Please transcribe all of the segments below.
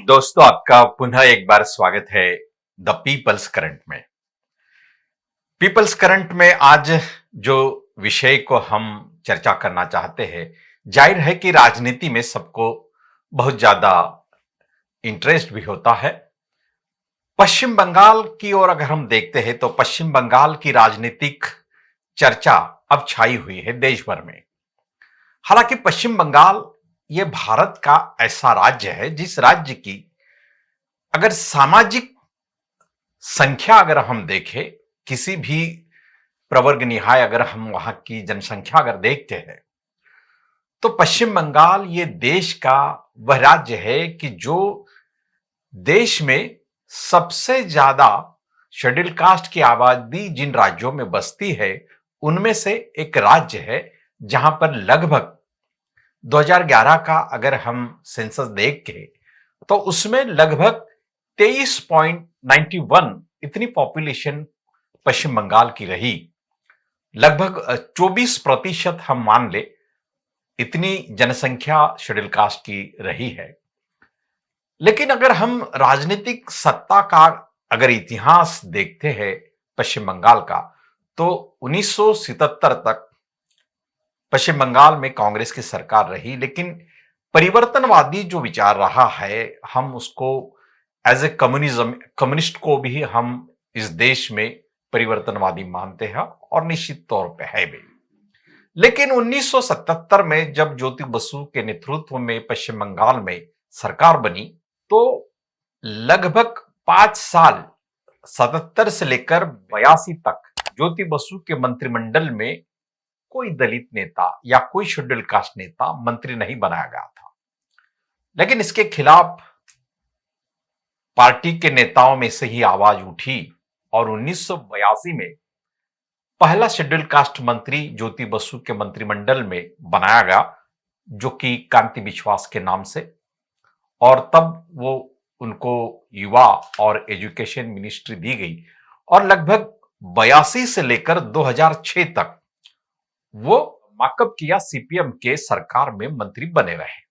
दोस्तों, आपका पुनः एक बार स्वागत है द पीपल्स करंट में। पीपल्स करंट में आज जो विषय को हम चर्चा करना चाहते हैं, जाहिर है कि राजनीति में सबको बहुत ज्यादा इंटरेस्ट भी होता है। पश्चिम बंगाल की ओर अगर हम देखते हैं तो पश्चिम बंगाल की राजनीतिक चर्चा अब छाई हुई है देश भर में। हालांकि पश्चिम बंगाल ये भारत का ऐसा राज्य है जिस राज्य की अगर सामाजिक संख्या अगर हम देखें, किसी भी प्रवर्ग निहाय अगर हम वहां की जनसंख्या अगर देखते हैं, तो पश्चिम बंगाल ये देश का वह राज्य है कि जो देश में सबसे ज्यादा शेड्यूल कास्ट की आबादी जिन राज्यों में बसती है, उनमें से एक राज्य है जहां पर लगभग 2011 का अगर हम सेंसस देखें तो उसमें लगभग 23.91 इतनी पॉपुलेशन पश्चिम बंगाल की रही। लगभग 24% हम मान ले, इतनी जनसंख्या शेड्यूल कास्ट की रही है। लेकिन अगर हम राजनीतिक सत्ता का अगर इतिहास देखते हैं पश्चिम बंगाल का, तो 1977 तक पश्चिम बंगाल में कांग्रेस की सरकार रही। लेकिन परिवर्तनवादी जो विचार रहा है, हम उसको एज ए कम्युनिस्ट को भी हम इस देश में परिवर्तनवादी मानते हैं और निश्चित तौर पे है भी। लेकिन 1977 में जब ज्योति बसु के नेतृत्व में पश्चिम बंगाल में सरकार बनी, तो लगभग 5 साल 77 से लेकर 82 तक ज्योति बसु के मंत्रिमंडल में कोई दलित नेता या कोई शेड्यूल कास्ट नेता मंत्री नहीं बनाया गया था। लेकिन इसके खिलाफ पार्टी के नेताओं में से ही आवाज उठी और 1982 में पहला शेड्यूल कास्ट मंत्री ज्योति बसु के मंत्रिमंडल में बनाया गया, जो कि कांति विश्वास के नाम से। और तब वो उनको युवा और एजुकेशन मिनिस्ट्री दी गई और लगभग 82 से लेकर 2006 तक वो माकअप किया सीपीएम के सरकार में मंत्री बने रहे।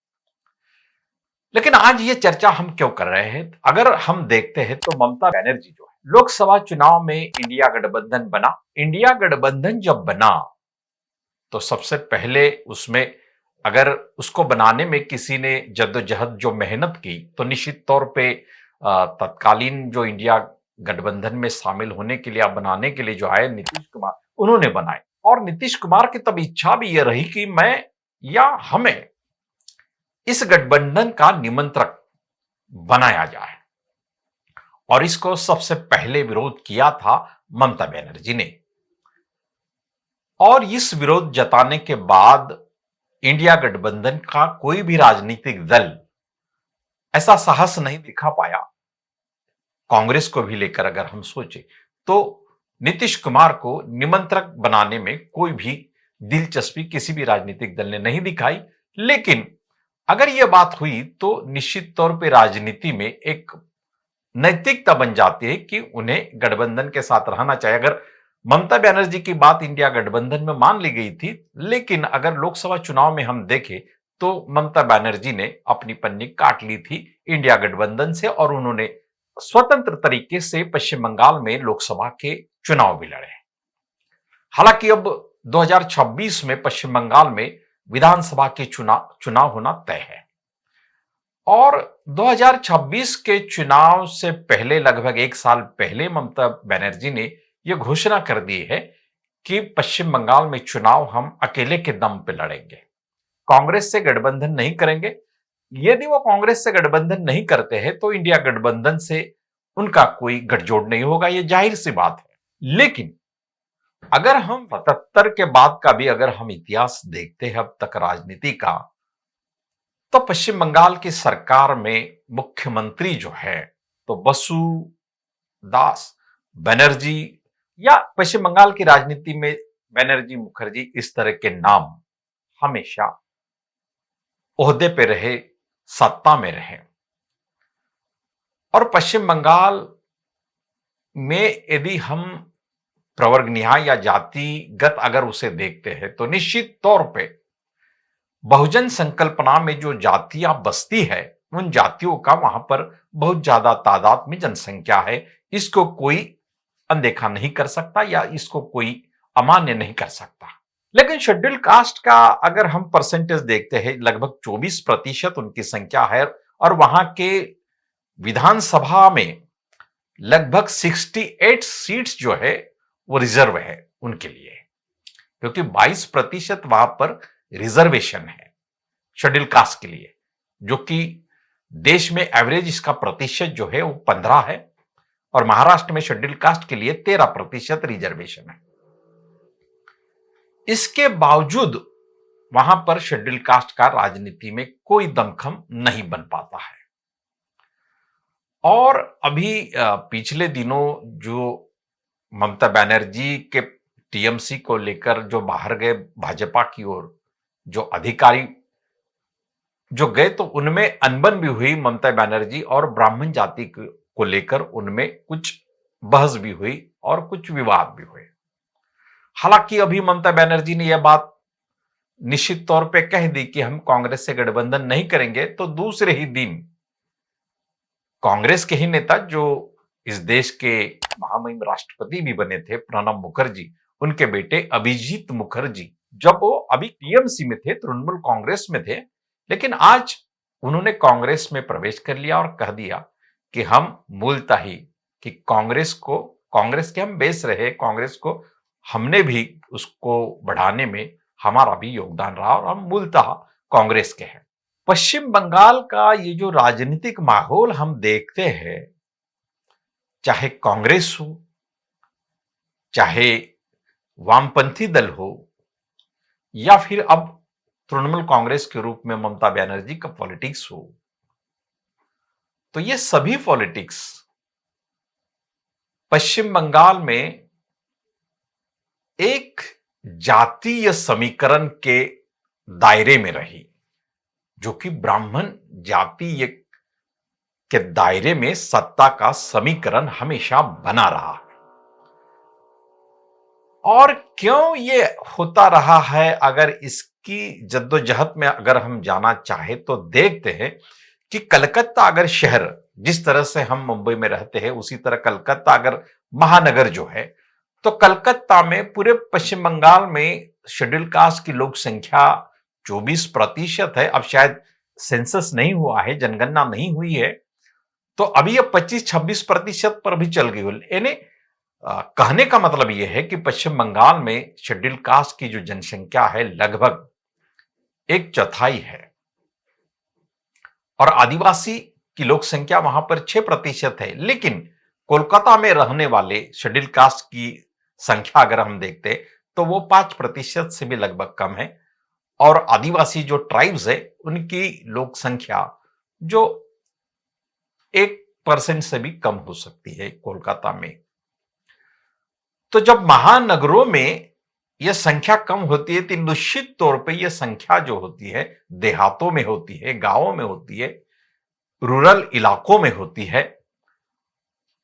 लेकिन आज ये चर्चा हम क्यों कर रहे हैं? अगर हम देखते हैं तो ममता बनर्जी जो है, लोकसभा चुनाव में इंडिया गठबंधन बना। इंडिया गठबंधन जब बना तो सबसे पहले उसमें अगर उसको बनाने में किसी ने जद्दोजहद जो मेहनत की, तो निश्चित तौर पे तत्कालीन जो इंडिया गठबंधन में शामिल होने के लिए या बनाने के लिए जो आए नीतीश कुमार, उन्होंने बनाए। और नीतीश कुमार की तब इच्छा भी यह रही कि मैं या हमें इस गठबंधन का निमंत्रक बनाया जाए, और इसको सबसे पहले विरोध किया था ममता बनर्जी ने। और इस विरोध जताने के बाद इंडिया गठबंधन का कोई भी राजनीतिक दल ऐसा साहस नहीं दिखा पाया। कांग्रेस को भी लेकर अगर हम सोचे तो नीतीश कुमार को निमंत्रक बनाने में कोई भी दिलचस्पी किसी भी राजनीतिक दल ने नहीं दिखाई। लेकिन अगर यह बात हुई तो निश्चित तौर पे राजनीति में एक नैतिकता बन जाती है कि उन्हें गठबंधन के साथ रहना चाहिए। अगर ममता बनर्जी की बात इंडिया गठबंधन में मान ली गई थी, लेकिन अगर लोकसभा चुनाव में हम देखें तो ममता बनर्जी ने अपनी पन्नी काट ली थी इंडिया गठबंधन से और उन्होंने स्वतंत्र तरीके से पश्चिम बंगाल में लोकसभा के चुनाव भी लड़े। हालांकि अब 2026 में पश्चिम बंगाल में विधानसभा के चुनाव होना तय है, और 2026 के चुनाव से पहले लगभग 1 साल पहले ममता बनर्जी ने यह घोषणा कर दी है कि पश्चिम बंगाल में चुनाव हम अकेले के दम पे लड़ेंगे, कांग्रेस से गठबंधन नहीं करेंगे। यदि वो कांग्रेस से गठबंधन नहीं करते हैं तो इंडिया गठबंधन से उनका कोई गठजोड़ नहीं होगा, यह जाहिर सी बात है। लेकिन अगर हम 77 के बाद का भी अगर हम इतिहास देखते हैं अब तक राजनीति का, तो पश्चिम बंगाल की सरकार में मुख्यमंत्री जो है तो बसु दास बनर्जी, या पश्चिम बंगाल की राजनीति में बनर्जी मुखर्जी इस तरह के नाम हमेशा ओहदे पे रहे, सत्ता में रहे। और पश्चिम बंगाल में यदि हम प्रवर्ग न्याय या जातिगत अगर उसे देखते हैं तो निश्चित तौर पे बहुजन संकल्पना में जो जातियां बसती है उन जातियों का वहां पर बहुत ज्यादा तादाद में जनसंख्या है। इसको कोई अनदेखा नहीं कर सकता या इसको कोई अमान्य नहीं कर सकता। लेकिन शेड्यूल कास्ट का अगर हम परसेंटेज देखते हैं, लगभग 24% उनकी संख्या है और वहां के विधानसभा में लगभग 68 सीट्स जो है वो रिजर्व है उनके लिए, क्योंकि 22% वहां पर रिजर्वेशन है शेड्यूल कास्ट के लिए, जो कि देश में एवरेज इसका प्रतिशत जो है वो 15 है और महाराष्ट्र में शेड्यूल कास्ट के लिए 13% रिजर्वेशन है। इसके बावजूद वहां पर शेड्यूल कास्ट का राजनीति में कोई दमखम नहीं बन पाता है। और अभी पिछले दिनों जो ममता बनर्जी के टीएमसी को लेकर जो बाहर गए भाजपा की ओर जो अधिकारी जो गए, तो उनमें अनबन भी हुई ममता बनर्जी और ब्राह्मण जाति को लेकर, उनमें कुछ बहस भी हुई और कुछ विवाद भी हुए। हालांकि अभी ममता बनर्जी ने यह बात निश्चित तौर पे कह दी कि हम कांग्रेस से गठबंधन नहीं करेंगे, तो दूसरे ही दिन कांग्रेस के ही नेता जो इस देश के महामहिम राष्ट्रपति भी बने थे, प्रणब मुखर्जी, उनके बेटे अभिजीत मुखर्जी, जब वो अभी टीएमसी में थे, तृणमूल कांग्रेस में थे, लेकिन आज उन्होंने कांग्रेस में प्रवेश कर लिया और कह दिया कि हम मूलतः ही कि कांग्रेस के हम बेस रहे, कांग्रेस को हमने भी उसको बढ़ाने में हमारा भी योगदान रहा और हम मूलतः कांग्रेस के हैं। पश्चिम बंगाल का ये जो राजनीतिक माहौल हम देखते हैं, चाहे कांग्रेस हो, चाहे वामपंथी दल हो, या फिर अब तृणमूल कांग्रेस के रूप में ममता बनर्जी का पॉलिटिक्स हो, तो ये सभी पॉलिटिक्स पश्चिम बंगाल में एक जातीय समीकरण के दायरे में रही, जो कि ब्राह्मण जातीय के दायरे में सत्ता का समीकरण हमेशा बना रहा। और क्यों ये होता रहा है, अगर इसकी जद्दोजहद में अगर हम जाना चाहे तो देखते हैं कि कलकत्ता अगर शहर, जिस तरह से हम मुंबई में रहते हैं उसी तरह कलकत्ता अगर महानगर जो है, तो कलकत्ता में पूरे पश्चिम बंगाल में शेड्यूल कास्ट की लोक संख्या 24% है। अब शायद सेंसस नहीं हुआ है, जनगणना नहीं हुई है, तो अभी यह 25-26% पर भी चल गई। यानी कहने का मतलब यह है कि पश्चिम बंगाल में शेड्यूल कास्ट की जो जनसंख्या है लगभग 1/4 है और आदिवासी की लोक संख्या वहां पर 6% है। लेकिन कोलकाता में रहने वाले शेड्यूल कास्ट की संख्या अगर हम देखते तो वो 5% से भी लगभग कम है और आदिवासी जो ट्राइब्स है उनकी लोक संख्या जो 1% से भी कम हो सकती है कोलकाता में। तो जब महानगरों में यह संख्या कम होती है तो निश्चित तौर पे यह संख्या जो होती है देहातों में होती है, गांवों में होती है, रूरल इलाकों में होती है।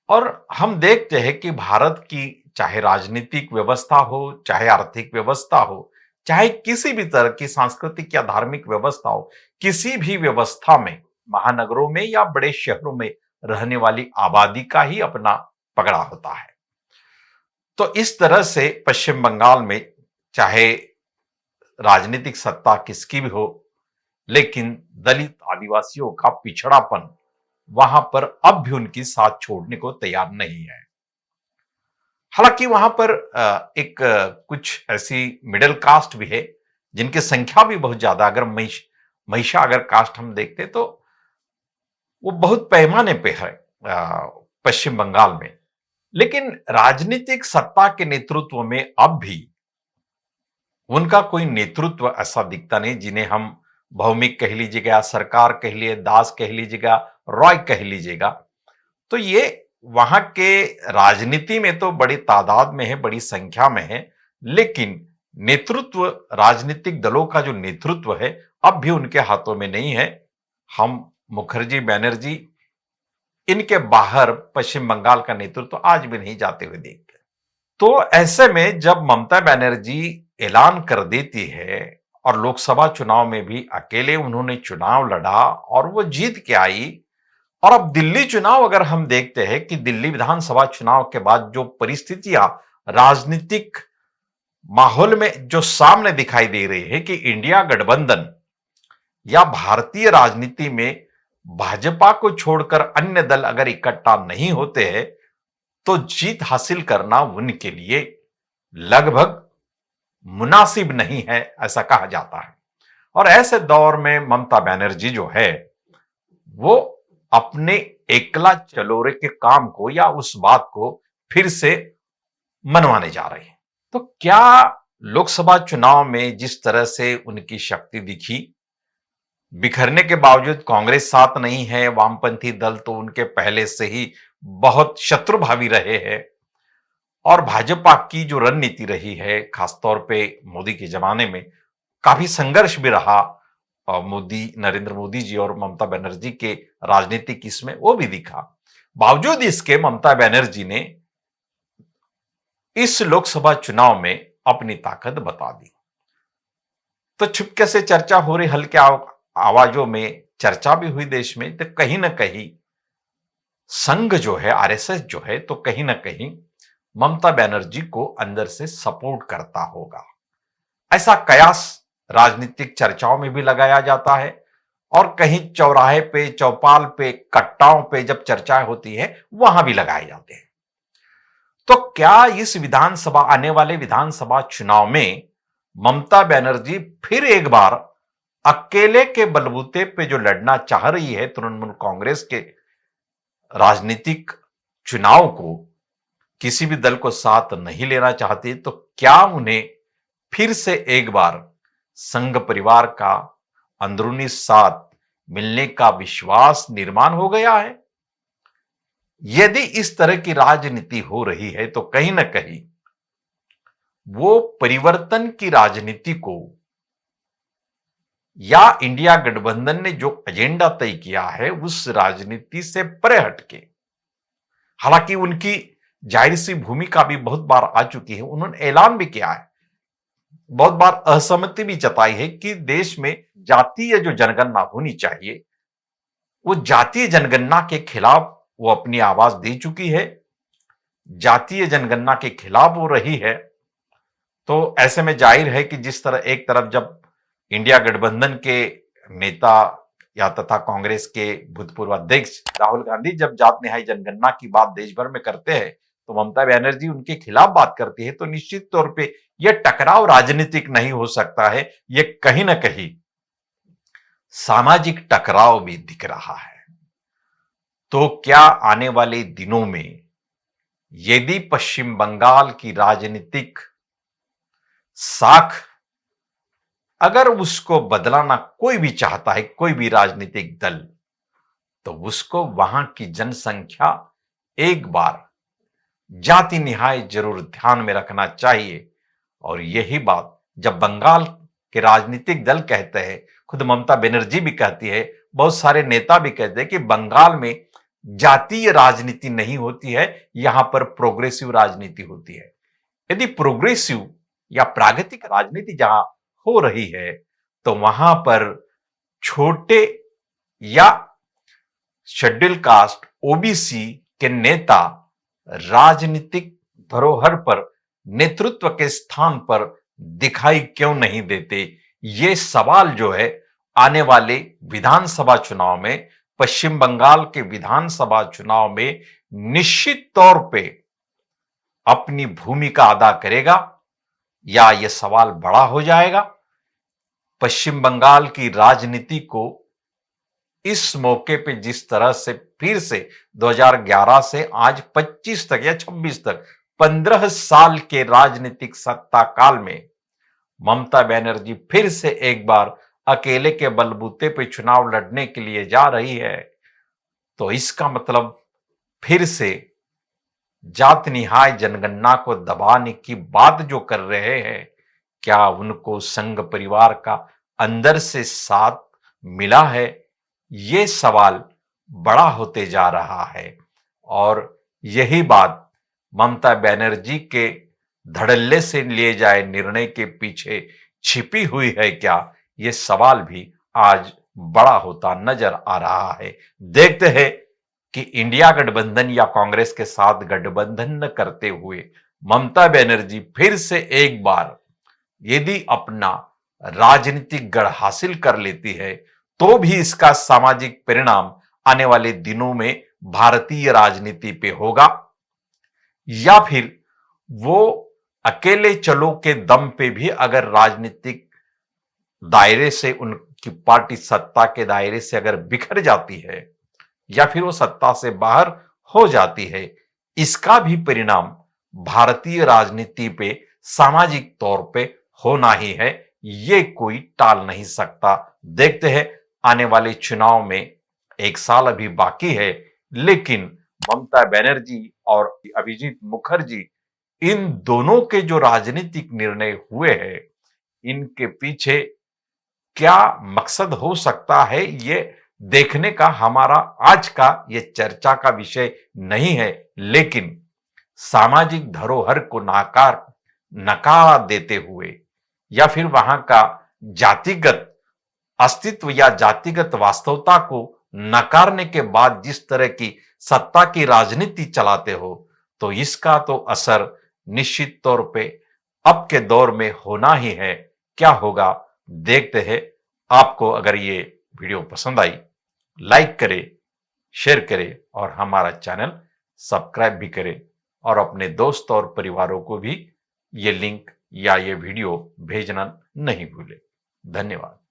और हम देखते हैं कि भारत की चाहे राजनीतिक व्यवस्था हो, चाहे आर्थिक व्यवस्था हो, चाहे किसी भी तरह की सांस्कृतिक या धार्मिक व्यवस्था हो, किसी भी व्यवस्था में महानगरों में या बड़े शहरों में रहने वाली आबादी का ही अपना पगड़ा होता है। तो इस तरह से पश्चिम बंगाल में चाहे राजनीतिक सत्ता किसकी भी हो, लेकिन दलित आदिवासियों का पिछड़ापन वहां पर अब भी उनकी साथ छोड़ने को तैयार नहीं है। हालांकि वहां पर कुछ ऐसी मिडिल कास्ट भी है जिनकी संख्या भी बहुत ज्यादा, अगर महिषा अगर कास्ट हम देखते तो वो बहुत पैमाने पे है पश्चिम बंगाल में। लेकिन राजनीतिक सत्ता के नेतृत्व में अब भी उनका कोई नेतृत्व ऐसा दिखता नहीं, जिन्हें हम भौमिक कह लीजिएगा, सरकार कह लिए, दास कह लीजिएगा, रॉय कह लीजिएगा। तो ये वहां के राजनीति में तो बड़ी तादाद में है, बड़ी संख्या में है, लेकिन नेतृत्व, राजनीतिक दलों का जो नेतृत्व है अब भी उनके हाथों में नहीं है। हम मुखर्जी, बनर्जी, इनके बाहर पश्चिम बंगाल का नेतृत्व आज भी नहीं जाते हुए देखते। तो ऐसे में जब ममता बनर्जी ऐलान कर देती है और लोकसभा चुनाव में भी अकेले उन्होंने चुनाव लड़ा और वो जीत के आई। और अब दिल्ली चुनाव अगर हम देखते हैं कि दिल्ली विधानसभा चुनाव के बाद जो परिस्थितियां राजनीतिक माहौल में जो सामने दिखाई दे रही है कि इंडिया गठबंधन या भारतीय राजनीति में भाजपा को छोड़कर अन्य दल अगर इकट्ठा नहीं होते हैं तो जीत हासिल करना उनके लिए लगभग मुनासिब नहीं है, ऐसा कहा जाता है। और ऐसे दौर में ममता बनर्जी जो है वो अपने एकला चलोरे के काम को या उस बात को फिर से मनवाने जा रहे हैं। तो क्या लोकसभा चुनाव में जिस तरह से उनकी शक्ति दिखी, बिखरने के बावजूद कांग्रेस साथ नहीं है, वामपंथी दल तो उनके पहले से ही बहुत शत्रुभावी रहे हैं, और भाजपा की जो रणनीति रही है खासतौर पे मोदी के जमाने में काफी संघर्ष भी रहा, नरेंद्र मोदी जी और ममता बनर्जी के राजनीतिक इसमें वो भी दिखा। बावजूद इसके ममता बनर्जी ने इस लोकसभा चुनाव में अपनी ताकत बता दी। तो चुपके से चर्चा हो रही, हल्के आवाजों में चर्चा भी हुई देश में, तो कहीं ना कहीं संघ जो है, आरएसएस जो है, तो कहीं ना कहीं ममता बनर्जी को अंदर से सपोर्ट करता होगा, ऐसा कयास राजनीतिक चर्चाओं में भी लगाया जाता है। और कहीं चौराहे पे, चौपाल पे, कट्टाओं पे जब चर्चाएं होती है वहां भी लगाए जाते हैं। तो क्या इस आने वाले विधानसभा चुनाव में ममता बनर्जी फिर एक बार अकेले के बलबूते पे जो लड़ना चाह रही है तृणमूल कांग्रेस के राजनीतिक चुनाव को, किसी भी दल को साथ नहीं लेना चाहती, तो क्या उन्हें फिर से एक बार संघ परिवार का अंदरूनी साथ मिलने का विश्वास निर्माण हो गया है? यदि इस तरह की राजनीति हो रही है तो कहीं ना कहीं वो परिवर्तन की राजनीति को या इंडिया गठबंधन ने जो एजेंडा तय किया है उस राजनीति से परे हटके, हालांकि उनकी जाहिर सी भूमिका भी बहुत बार आ चुकी है, उन्होंने ऐलान भी किया है, बहुत बार असहमति भी जताई है कि देश में जातीय जो जनगणना होनी चाहिए, वो जातीय जनगणना के खिलाफ वो अपनी आवाज दे चुकी है, जातीय जनगणना के खिलाफ वो रही है। तो ऐसे में जाहिर है कि जिस तरह एक तरफ जब इंडिया गठबंधन के नेता या तथा कांग्रेस के भूतपूर्व अध्यक्ष राहुल गांधी जब जात निहाय जनगणना की बात देश भर में करते हैं तो ममता बनर्जी उनके खिलाफ बात करती है, तो निश्चित तौर पे यह टकराव राजनीतिक नहीं हो सकता है, यह कहीं ना कहीं सामाजिक टकराव भी दिख रहा है। तो क्या आने वाले दिनों में यदि पश्चिम बंगाल की राजनीतिक साख अगर उसको बदलाना कोई भी चाहता है, कोई भी राजनीतिक दल, तो उसको वहां की जनसंख्या एक बार जाति निहाय जरूर ध्यान में रखना चाहिए। और यही बात जब बंगाल के राजनीतिक दल कहते हैं, खुद ममता बनर्जी भी कहती है, बहुत सारे नेता भी कहते हैं कि बंगाल में जातीय राजनीति नहीं होती है, यहां पर प्रोग्रेसिव राजनीति होती है। यदि प्रोग्रेसिव या प्रागतिक राजनीति जहां हो रही है तो वहां पर छोटे या शेड्यूल कास्ट, ओबीसी के नेता राजनीतिक धरोहर पर, नेतृत्व के स्थान पर दिखाई क्यों नहीं देते? ये सवाल जो है आने वाले विधानसभा चुनाव में, पश्चिम बंगाल के विधानसभा चुनाव में निश्चित तौर पे अपनी भूमिका अदा करेगा, या यह सवाल बड़ा हो जाएगा। पश्चिम बंगाल की राजनीति को इस मौके पे जिस तरह से फिर से 2011 से आज 25 तक या 26 तक 15 साल के राजनीतिक सत्ता काल में ममता बनर्जी फिर से एक बार अकेले के बलबूते पे चुनाव लड़ने के लिए जा रही है, तो इसका मतलब फिर से जात निहाय जनगणना को दबाने की बात जो कर रहे हैं, क्या उनको संघ परिवार का अंदर से साथ मिला है? ये सवाल बड़ा होते जा रहा है। और यही बात ममता बनर्जी के धड़ल्ले से लिए जाए निर्णय के पीछे छिपी हुई है क्या, ये सवाल भी आज बड़ा होता नजर आ रहा है। देखते हैं कि इंडिया गठबंधन या कांग्रेस के साथ गठबंधन न करते हुए ममता बनर्जी फिर से एक बार यदि अपना राजनीतिक गढ़ हासिल कर लेती है, तो भी इसका सामाजिक परिणाम आने वाले दिनों में भारतीय राजनीति पे होगा, या फिर वो अकेले चलो के दम पे भी अगर राजनीतिक दायरे से उनकी पार्टी सत्ता के दायरे से अगर बिखर जाती है, या फिर वो सत्ता से बाहर हो जाती है, इसका भी परिणाम भारतीय राजनीति पे सामाजिक तौर पे होना ही है। ये कोई टाल नहीं सकता। देखते हैं आने वाले चुनाव में, एक साल अभी बाकी है, लेकिन ममता बनर्जी और अभिजीत मुखर्जी, इन दोनों के जो राजनीतिक निर्णय हुए हैं, इनके पीछे क्या मकसद हो सकता है, ये देखने का हमारा आज का ये चर्चा का विषय नहीं है। लेकिन सामाजिक धरोहर को नकारा देते हुए, या फिर वहां का जातिगत अस्तित्व या जातिगत वास्तवता को नकारने के बाद जिस तरह की सत्ता की राजनीति चलाते हो, तो इसका तो असर निश्चित तौर पे अब के दौर में होना ही है। क्या होगा, देखते हैं। आपको अगर ये वीडियो पसंद आई, लाइक करें, शेयर करें और हमारा चैनल सब्सक्राइब भी करें, और अपने दोस्त और परिवारों को भी ये लिंक या ये वीडियो भेजना नहीं भूलें। धन्यवाद।